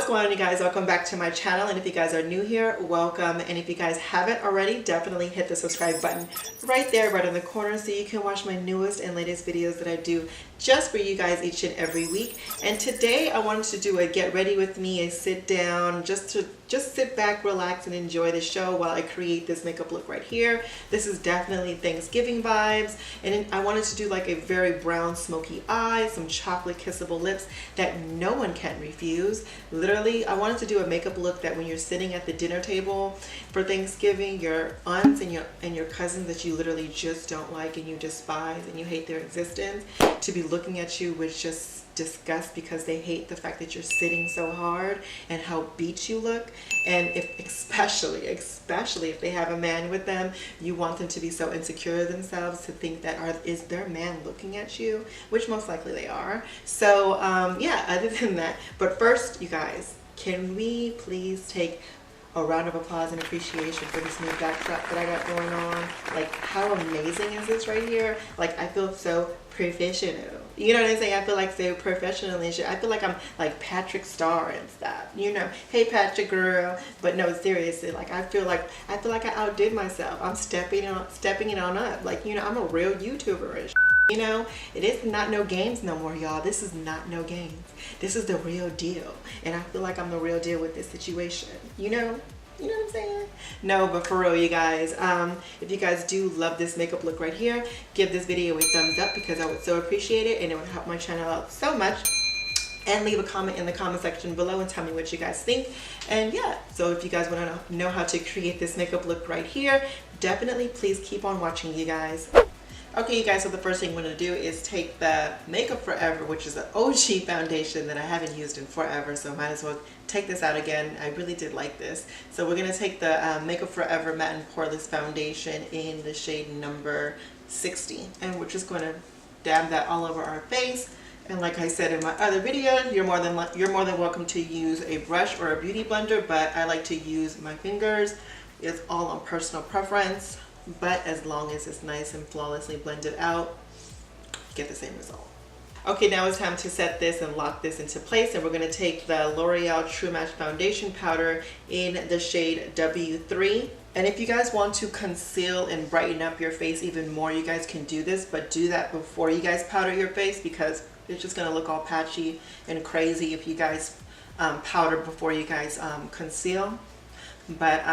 What's going on, you guys? Welcome back to my channel, and if you guys are new here, welcome. And if you guys haven't already, definitely hit the subscribe button right there, right in the corner, so you can watch my newest and latest videos that I do just for you guys each and every week. And today I wanted to do a get ready with me, a sit down, just sit back, relax, and enjoy the show while I create this makeup look right here. This is definitely Thanksgiving vibes, and I wanted to do like a very brown smoky eye, some chocolate kissable lips that no one can refuse. Literally, I wanted to do a makeup look that when you're sitting at the dinner table for Thanksgiving, your aunts and your cousins that you literally just don't like and you despise and you hate their existence, to be looking at you with just disgust because they hate the fact that you're sitting so hard and how beat you look. And if especially if they have a man with them, you want them to be so insecure of themselves to think that is their man looking at you, which most likely they are. So yeah, other than that, but first, you guys, can we please take a round of applause and appreciation for this new backdrop that I got going on? Like, how amazing is this right here? Like, I feel so professional. You know what I'm saying? I feel like so professional and shit. I feel like I'm like Patrick Star and stuff. You know, hey Patrick girl. But no, seriously, like I feel like I outdid myself. I'm stepping it on up. Like, you know, I'm a real YouTuber and shit. You know, it is not no games no more, y'all. This is not no games. This is the real deal. And I feel like I'm the real deal with this situation. You know what I'm saying? No, but for real, you guys, if you guys do love this makeup look right here, give this video a thumbs up because I would so appreciate it, and it would help my channel out so much. And leave a comment in the comment section below and tell me what you guys think. And yeah, so if you guys want to know how to create this makeup look right here, definitely please keep on watching, you guys. Okay, you guys, so the first thing I'm going to do is take the Makeup Forever, which is an OG foundation that I haven't used in forever, so might as well take this out again. I really did like this. So we're going to take the Makeup Forever Matte and Poreless Foundation in the shade number 60, and we're just going to dab that all over our face. And like I said in my other video, you're more than welcome to use a brush or a beauty blender, but I like to use my fingers. It's all on personal preference. But as long as it's nice and flawlessly blended out, get the same result. Okay, now it's time to set this and lock this into place, and we're going to take the L'Oreal True Match Foundation Powder in the shade W3. And if you guys want to conceal and brighten up your face even more, you guys can do this, but do that before you guys powder your face, because it's just going to look all patchy and crazy if you guys powder before you guys conceal. But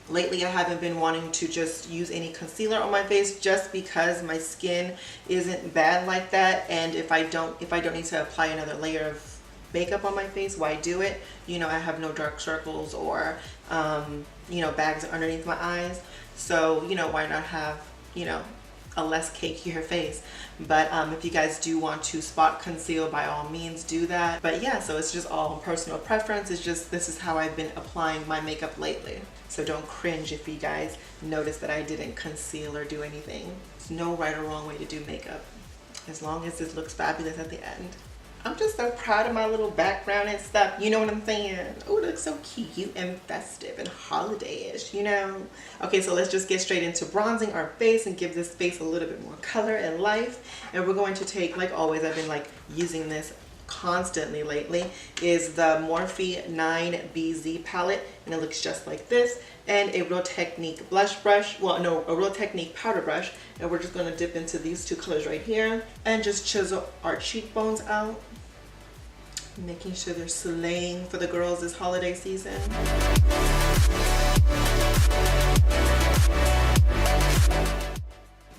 lately I haven't been wanting to just use any concealer on my face just because my skin isn't bad like that, and if I don't need to apply another layer of makeup on my face, why do it? You know, I have no dark circles or you know, bags underneath my eyes, so you know, why not have, you know, a less cakier face? But if you guys do want to spot conceal, by all means do that. But yeah, so it's just all personal preference. It's just, this is how I've been applying my makeup lately. So don't cringe if you guys notice that I didn't conceal or do anything. There's no right or wrong way to do makeup, as long as it looks fabulous at the end. I'm just so proud of my little background and stuff, you know what I'm saying? Oh, it looks so cute and festive and holiday-ish, you know? Okay, so let's just get straight into bronzing our face and give this face a little bit more color and life. And we're going to take, like always, I've been like using this constantly lately, is the Morphe 9BZ palette, and it looks just like this, and a Real Technique blush brush, well no, a Real Technique powder brush, and we're just going to dip into these two colors right here and just chisel our cheekbones out, making sure they're slaying for the girls this holiday season.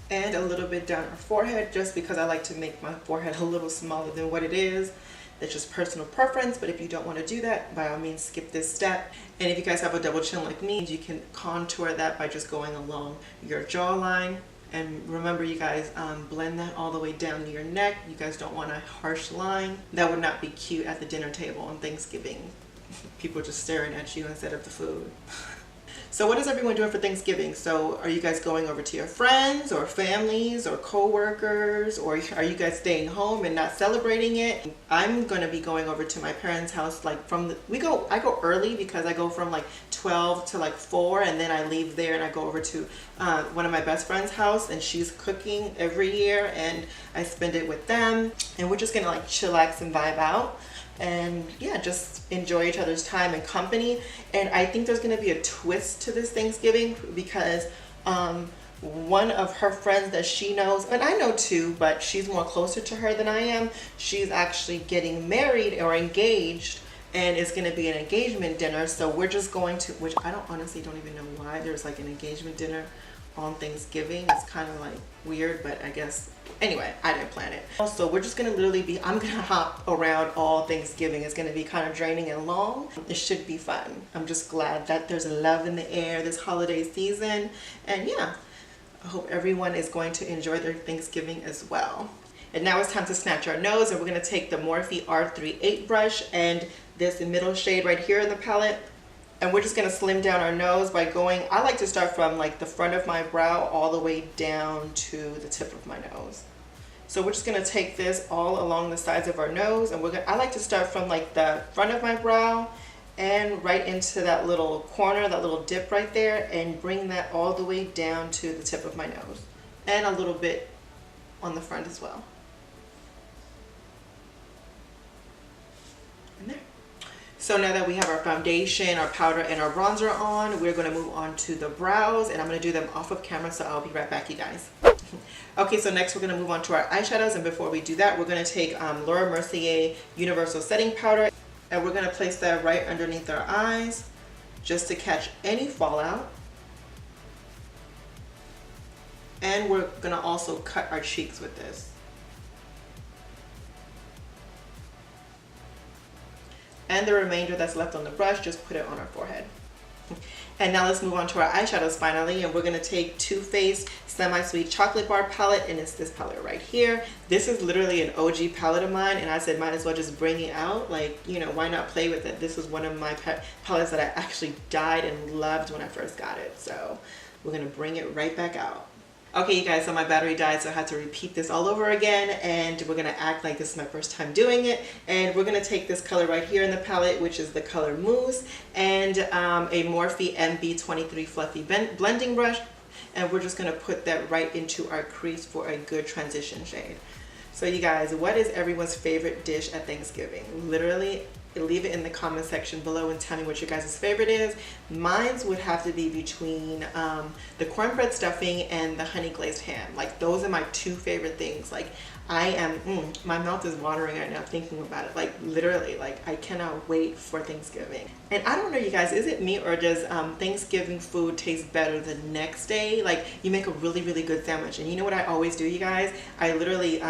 And a little bit down our forehead, just because I like to make my forehead a little smaller than what it is. That's just personal preference, but if you don't want to do that, by all means skip this step. And if you guys have a double chin like me, you can contour that by just going along your jawline. And remember, you guys, blend that all the way down to your neck. You guys don't want a harsh line. That would not be cute at the dinner table on Thanksgiving. People just staring at you instead of the food. So what is everyone doing for Thanksgiving? So are you guys going over to your friends or families or co-workers, or are you guys staying home and not celebrating it? I'm going to be going over to my parents' house, like I go early because I go from like 12 to like 4, and then I leave there and I go over to one of my best friend's house, and she's cooking every year, and I spend it with them, and we're just gonna like chillax and vibe out. and yeah, just enjoy each other's time and company. And I think there's going to be a twist to this Thanksgiving because one of her friends that she knows, and I know too, but she's more closer to her than I am, she's actually getting married or engaged, and it's going to be an engagement dinner. So we're just going to, which I honestly don't even know why there's like an engagement dinner on Thanksgiving. It's kind of like weird, but I guess, anyway, I didn't plan it. So we're just gonna literally be, I'm gonna hop around all Thanksgiving. It's gonna be kind of draining and long. It should be fun. I'm just glad that there's love in the air this holiday season. And yeah, I hope everyone is going to enjoy their Thanksgiving as well. And now it's time to snatch our nose, and we're gonna take the Morphe R38 brush and this middle shade right here in the palette. And we're just going to slim down our nose by going, I like to start from like the front of my brow all the way down to the tip of my nose. So we're just going to take this all along the sides of our nose, and I like to start from like the front of my brow and right into that little corner, that little dip right there, and bring that all the way down to the tip of my nose, and a little bit on the front as well. And there. So now that we have our foundation, our powder, and our bronzer on, we're going to move on to the brows, and I'm going to do them off of camera, so I'll be right back, you guys. Okay, so next we're going to move on to our eyeshadows, and before we do that, we're going to take Laura Mercier Universal Setting Powder, and we're going to place that right underneath our eyes just to catch any fallout. And we're going to also cut our cheeks with this. And the remainder that's left on the brush, just put it on our forehead. And now let's move on to our eyeshadows finally, and we're going to take Too Faced Semi-Sweet Chocolate Bar palette, and it's this palette right here. This is literally an OG palette of mine, and I said might as well just bring it out, like, you know, why not play with it? This was one of my palettes that I actually dyed and loved when I first got it, so we're going to bring it right back out. Okay, you guys, so my battery died, so I had to repeat this all over again, and we're gonna act like this is my first time doing it. And we're gonna take this color right here in the palette, which is the color Mousse, and a Morphe MB23 Fluffy blending brush, and we're just gonna put that right into our crease for a good transition shade. So you guys, what is everyone's favorite dish at Thanksgiving? Literally, leave it in the comment section below and tell me what your guys' favorite is. Mine's would have to be between the cornbread stuffing and the honey glazed ham. Like, those are my two favorite things. Like, I am, my mouth is watering right now thinking about it. Like, literally, like, I cannot wait for Thanksgiving. And I don't know, you guys, is it me, or does Thanksgiving food taste better the next day? Like, you make a really, really good sandwich. And you know what I always do, you guys? I literally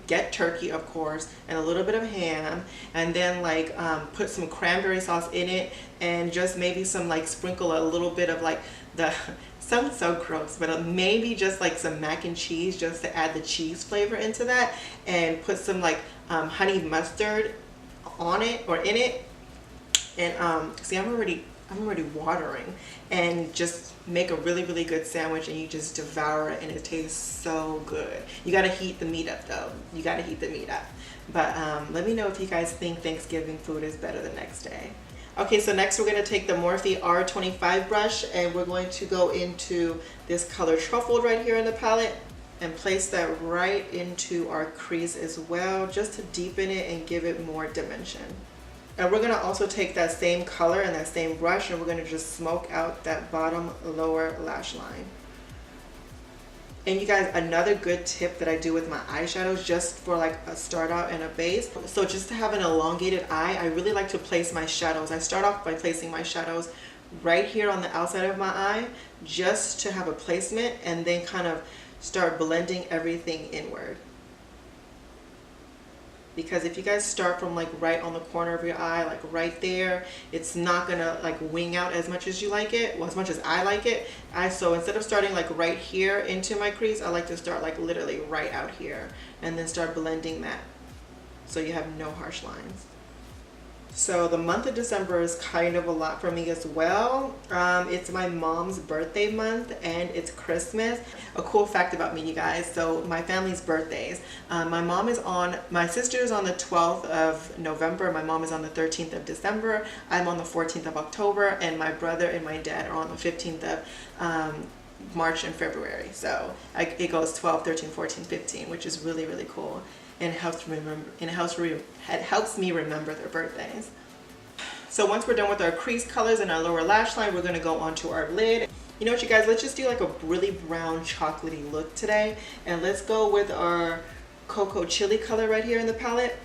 get turkey, of course, and a little bit of ham, and then like put some cranberry sauce in it, and just maybe some, like, sprinkle a little bit of like the, sounds so gross, but maybe just like some mac and cheese just to add the cheese flavor into that, and put some like honey mustard on it or in it. And see, I'm already watering, and just make a really, really good sandwich, and you just devour it, and it tastes so good. You gotta heat the meat up though. You gotta heat the meat up. But let me know if you guys think Thanksgiving food is better the next day. Okay, so next we're going to take the Morphe R25 brush, and we're going to go into this color Truffled right here in the palette, and place that right into our crease as well, just to deepen it and give it more dimension. And we're going to also take that same color and that same brush, and we're going to just smoke out that bottom lower lash line. And you guys, another good tip that I do with my eyeshadows, just for like a start out and a base. So just to have an elongated eye, I really like to place my shadows. I start off by placing my shadows right here on the outside of my eye, just to have a placement, and then kind of start blending everything inward. Because if you guys start from like right on the corner of your eye, like right there, it's not gonna like wing out as much as you like it, well, as much as I like it. So instead of starting like right here into my crease, I like to start like literally right out here, and then start blending that so you have no harsh lines. So the month of December is kind of a lot for me as well. It's my mom's birthday month, and it's Christmas. A cool fact about me, you guys, so my family's birthdays. My sister is on the 12th of November, my mom is on the 13th of December, I'm on the 14th of October, and my brother and my dad are on the 15th of March and February. So it goes 12, 13, 14, 15, which is really, really cool. And it helps me remember their birthdays. So once we're done with our crease colors and our lower lash line, we're going to go onto our lid. You know what, you guys, let's just do like a really brown chocolatey look today. And let's go with our cocoa chili color right here in the palette.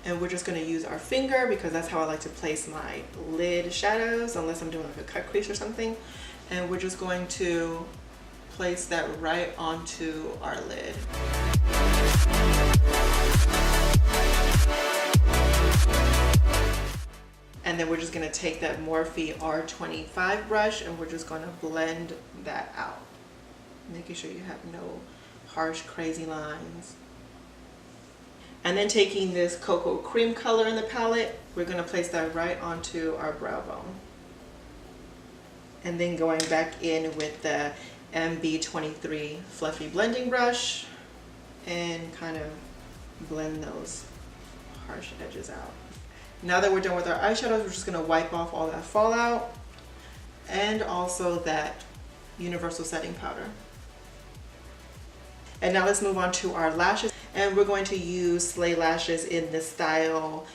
And we're just going to use our finger because that's how I like to place my lid shadows, unless I'm doing like a cut crease or something. And we're just going to place that right onto our lid. And then we're just going to take that Morphe R25 brush and we're just going to blend that out, making sure you have no harsh, crazy lines. And then taking this cocoa cream color in the palette, we're going to place that right onto our brow bone. And then going back in with the MB23 fluffy blending brush and kind of blend those harsh edges out. Now that we're done with our eyeshadows, we're just going to wipe off all that fallout and also that universal setting powder. And now let's move on to our lashes. And we're going to use Slay Lashes in the style,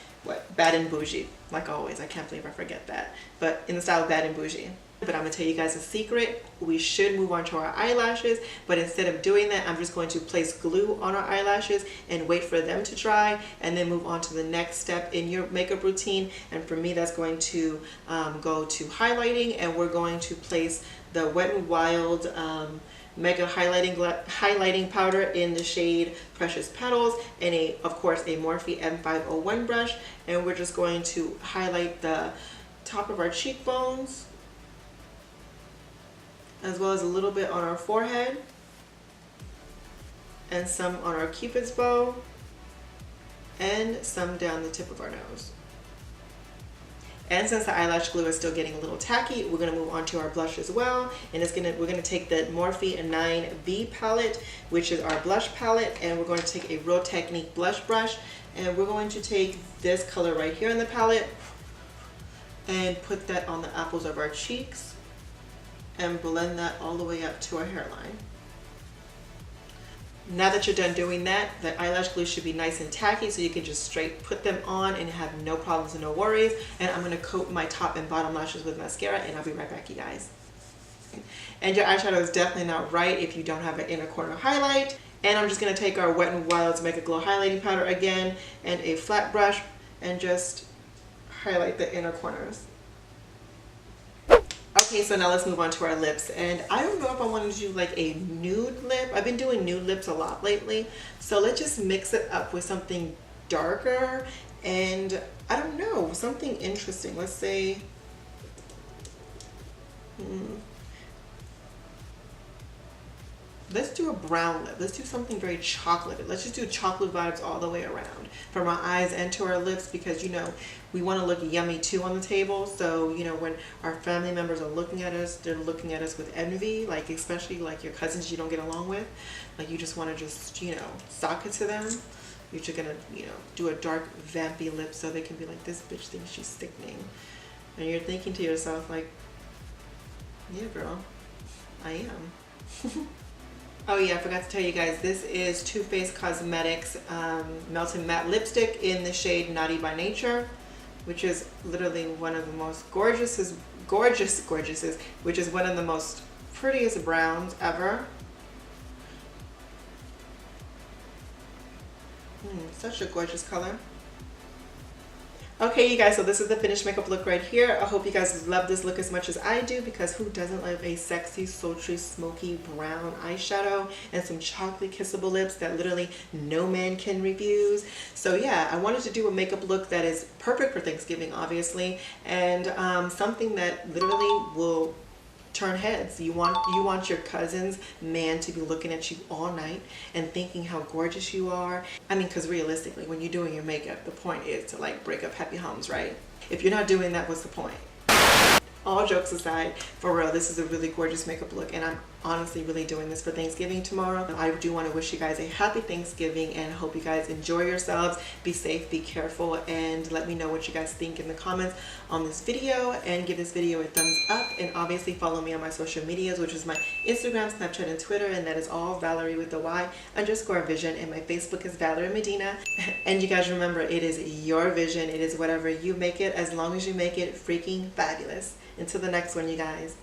Bad and Bougie. Like always, I can't believe I forget that. But in the style Bad and Bougie. But I'm going to tell you guys a secret. We should move on to our eyelashes. But instead of doing that, I'm just going to place glue on our eyelashes and wait for them to dry. And then move on to the next step in your makeup routine. And for me, that's going to go to highlighting. And we're going to place the Wet n Wild Mega highlighting powder in the shade Precious Petals, and of course a Morphe M501 brush, and we're just going to highlight the top of our cheekbones as well as a little bit on our forehead and some on our Cupid's bow and some down the tip of our nose. And since the eyelash glue is still getting a little tacky, we're going to move on to our blush as well. And we're going to take the Morphe 9V palette, which is our blush palette, and we're going to take a Real Technique blush brush, and we're going to take this color right here in the palette and put that on the apples of our cheeks and blend that all the way up to our hairline. Now that you're done doing that, the eyelash glue should be nice and tacky, so you can just straight put them on and have no problems and no worries. And I'm going to coat my top and bottom lashes with mascara, and I'll be right back, you guys. And your eyeshadow is definitely not right if you don't have an inner corner highlight. And I'm just going to take our Wet n Wild's Mega Glow highlighting powder again and a flat brush and just highlight the inner corners. Okay, so now let's move on to our lips, and I don't know if I want to do like a nude lip. I've been doing nude lips a lot lately, so let's just mix it up with something darker and I don't know, something interesting. Let's say let's do a brown lip. Let's do something very chocolatey. Let's just do chocolate vibes all the way around from our eyes and to our lips, because you know we want to look yummy too on the table. So you know, when our family members are looking at us, they're looking at us with envy, like especially like your cousins you don't get along with, like you just want to just, you know, sock it to them. You're just gonna, you know, do a dark vampy lip so they can be like, this bitch thinks she's sickening. And you're thinking to yourself like, yeah girl, I am. Oh yeah, I forgot to tell you guys, this is Too Faced Cosmetics Melted Matte Lipstick in the shade Naughty by Nature, which is literally one of the most gorgeous, which is one of the most prettiest browns ever. Such a gorgeous color. Okay, you guys, so this is the finished makeup look right here. I hope you guys love this look as much as I do, because who doesn't love a sexy, sultry, smoky brown eyeshadow and some chocolate kissable lips that literally no man can refuse? So yeah, I wanted to do a makeup look that is perfect for Thanksgiving, obviously, and something that literally will turn heads. You want your cousin's man to be looking at you all night and thinking how gorgeous you are. I mean, because realistically, when you're doing your makeup, the point is to like break up happy homes, right? If you're not doing that, what's the point? All jokes aside, for real, this is a really gorgeous makeup look, and I'm honestly really doing this for Thanksgiving tomorrow. I do want to wish you guys a happy Thanksgiving and hope you guys enjoy yourselves. Be safe, be careful, and let me know what you guys think in the comments on this video, and give this video a thumbs up, and obviously follow me on my social medias, which is my Instagram, Snapchat, and Twitter, and that is all Valerie with the Y_vision, and my Facebook is Valerie Medina. And you guys remember, it is your vision. It is whatever you make it, as long as you make it freaking fabulous. Until the next one, you guys.